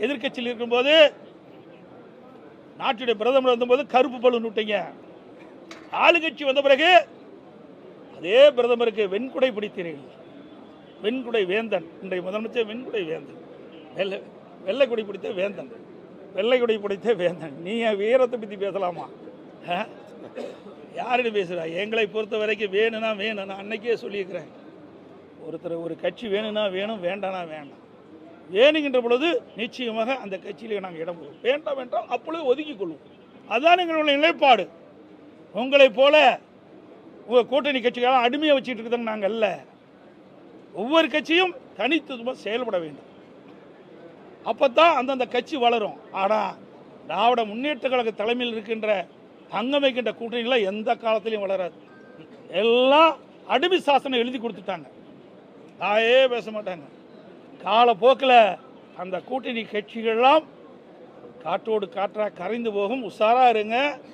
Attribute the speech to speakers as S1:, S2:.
S1: எதிர்க்கட்சியில் இருக்கும்போது நாட்டுடைய பிரதமர் வந்தபோது கருப்பு பலூன் விட்டீங்க. ஆளுங்கட்சி வந்த பிறகு அதே பிரதமருக்கு வெண்குடை பிடித்தீர்கள். வெண்குடை வேந்தன், இன்றைய முதலமைச்சர் வெண்குடை வேந்தன், வெள்ளை கொடி பிடித்த வேந்தன், வெள்ளை கொடி பிடித்த வேந்தன். நீ வீரத்தை பற்றி பேசலாமா? யாரிடம் பேசுகிறா? எங்களை பொறுத்த வரைக்கும் வேணும்னா வேணும். நான் அன்னைக்கே சொல்லியிருக்கிறேன், ஒருத்தர் ஒரு கட்சி வேணும்னா வேணும், வேண்டானா வேண்டாம். வேணுங்கின்ற பொழுது நிச்சயமாக அந்த கட்சியிலே நாங்கள் இடம் போடுவோம். வேண்டாம் என்றால் அப்பொழுது ஒதுக்கிக் கொள்வோம். அதுதான் எங்களுடைய நிலைப்பாடு. உங்களை போல உங்கள் கூட்டணி கட்சிகளால் அடிமையை வச்சுட்டு இருக்கிறது நாங்கள் அல்ல. ஒவ்வொரு கட்சியும் தனித்துவமாக செயல்பட வேண்டும். அப்போதான் அந்தந்த கட்சி வளரும். ஆனால் திராவிட முன்னேற்ற கழக தலைமையில் இருக்கின்ற அங்கம் வைக்கின்ற கூட்டணிகளை எந்த காலத்திலையும் வளராது. எல்லாம் அடிமை சாசனம் எழுதி கொடுத்துட்டாங்க. தாயே பேச மாட்டாங்க. காலப்போக்கில் அந்த கூட்டணி கட்சிகள்லாம் காற்றோடு காற்றாக கரைந்து போகும். உஷாராக இருங்க.